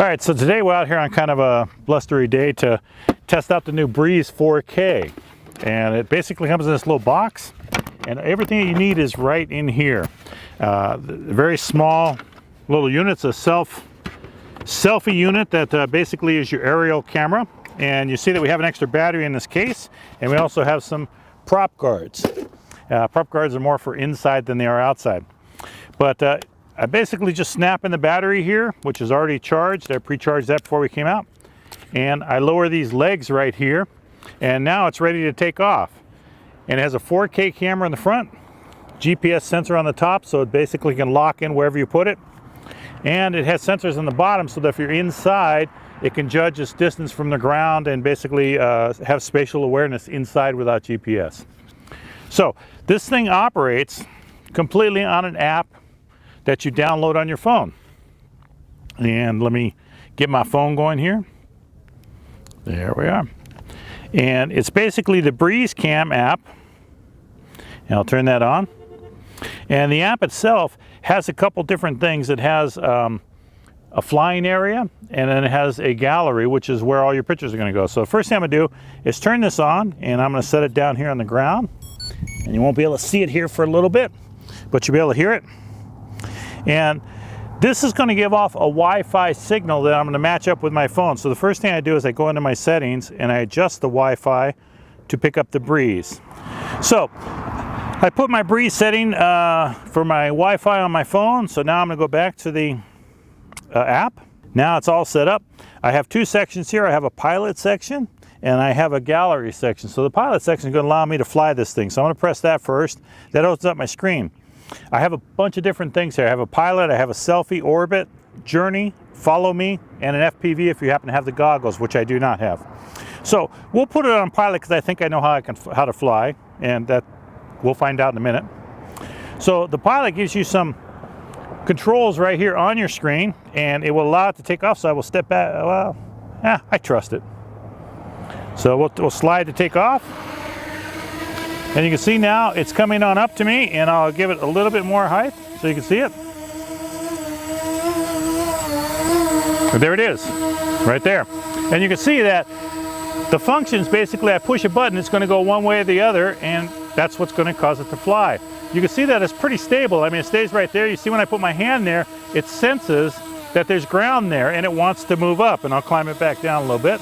All right, so today we're out here on kind of a blustery day to test out the new Breeze 4K. And it basically comes in this little box, and everything you need is right in here. Very small little unit. It's a selfie unit that basically is your aerial camera. And you see that we have an extra battery in this case, and we also have some prop guards. Prop guards are more for inside than they are outside. But I basically just snap in the battery here, which is already charged. I pre-charged that before we came out. And I lower these legs right here, and now it's ready to take off. And it has a 4K camera in the front, GPS sensor on the top, so it basically can lock in wherever you put it. And it has sensors on the bottom, so that if you're inside, it can judge its distance from the ground and basically have spatial awareness inside without GPS. So this thing operates completely on an app that you download on your phone. And let me get my phone going here. There we are. And it's basically the Breeze Cam app. And I'll turn that on. And the app itself has a couple different things. It has a flying area, and then it has a gallery, which is where all your pictures are going to go. So the first thing I'm going to do is turn this on, and I'm going to set it down here on the ground. And you won't be able to see it here for a little bit, but you'll be able to hear it. And this is going to give off a Wi-Fi signal that I'm going to match up with my phone. So the first thing I do is I go into my settings and I adjust the Wi-Fi to pick up the Breeze. So I put my Breeze setting for my Wi-Fi on my phone. So now I'm going to go back to the app. Now it's all set up. I have two sections here. I have a pilot section and I have a gallery section. So the pilot section is going to allow me to fly this thing. So I'm going to press that first. That opens up my screen. I have a bunch of different things here. I have a pilot, I have a selfie, orbit, journey, follow me, and an FPV if you happen to have the goggles, which I do not have. So we'll put it on pilot because I think I know how to fly, and that we'll find out in a minute. So the pilot gives you some controls right here on your screen, and it will allow it to take off. So I will step back. Well, I trust it. So we'll slide to take off. And you can see now it's coming on up to me, and I'll give it a little bit more height so you can see it. And there it is, right there. And you can see that the functions, basically I push a button, it's going to go one way or the other, and that's what's going to cause it to fly. You can see that it's pretty stable. I mean, it stays right there. You see when I put my hand there, it senses that there's ground there, and it wants to move up, and I'll climb it back down a little bit.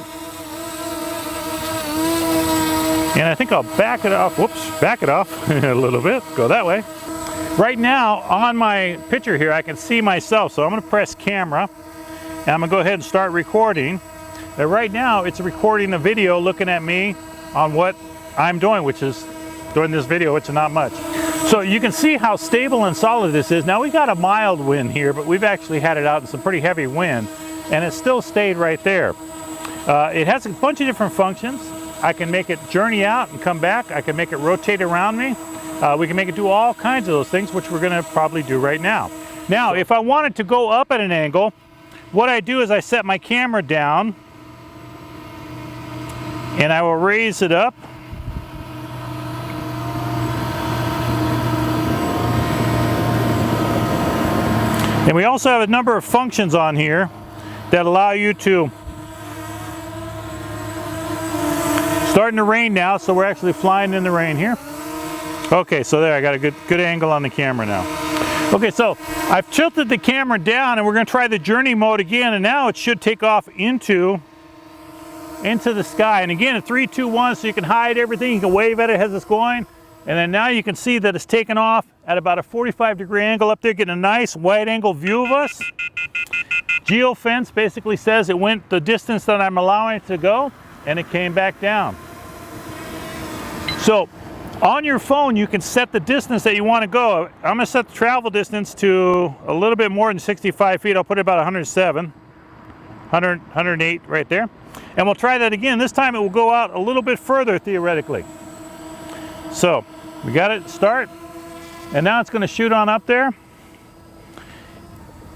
And I think I'll back it off, back it off a little bit, go that way. Right now, on my picture here, I can see myself, so I'm gonna press camera, and I'm gonna go ahead and start recording. Now, right now, it's recording a video looking at me on what I'm doing, which is, during this video, which is not much. So you can see how stable and solid this is. Now, we got a mild wind here, but we've actually had it out in some pretty heavy wind, and it still stayed right there. It has a bunch of different functions. I can make it journey out and come back. I can make it rotate around me. We can make it do all kinds of those things, which we're gonna probably do right now. Now, if I wanted to go up at an angle, what I do is I set my camera down and I will raise it up. And we also have a number of functions on here that allow you to. Starting to rain now, so we're actually flying in the rain here. Okay, so there, I got a good angle on the camera now. Okay, so I've tilted the camera down, and we're going to try the journey mode again, and now it should take off into the sky. And again, a 3, 2, 1, so you can hide everything. You can wave at it as it's going, and then now you can see that it's taken off at about a 45-degree angle up there, getting a nice wide-angle view of us. Geofence basically says it went the distance that I'm allowing it to go, and it came back down. So on your phone, you can set the distance that you want to go. I'm going to set the travel distance to a little bit more than 65 feet. I'll put it about 108 right there. And we'll try that again. This time it will go out a little bit further theoretically. So we got it start, and now it's going to shoot on up there.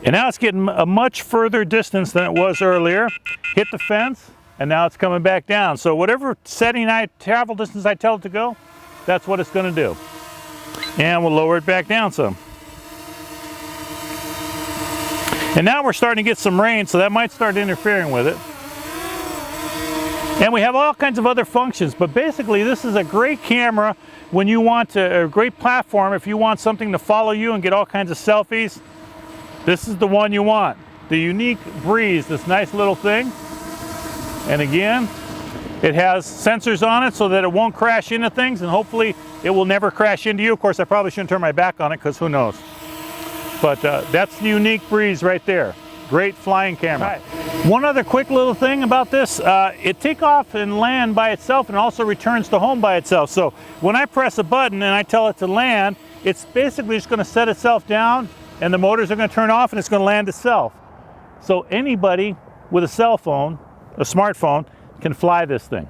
And now it's getting a much further distance than it was earlier. Hit the fence. And now it's coming back down. So whatever travel distance I tell it to go, that's what it's going to do. And we'll lower it back down some. And now we're starting to get some rain, so that might start interfering with it. And we have all kinds of other functions, but basically this is a great camera when you want a great platform. If you want something to follow you and get all kinds of selfies, this is the one you want. The Yuneec Breeze, this nice little thing. And again, it has sensors on it so that it won't crash into things, and hopefully it will never crash into you. Of course, I probably shouldn't turn my back on it because who knows. But that's the Yuneec Breeze right there. Great flying camera. Right. One other quick little thing about this, it takes off and land by itself and also returns to home by itself. So when I press a button and I tell it to land, it's basically just going to set itself down and the motors are going to turn off and it's going to land itself. So anybody with a cell phone, a smartphone, can fly this thing.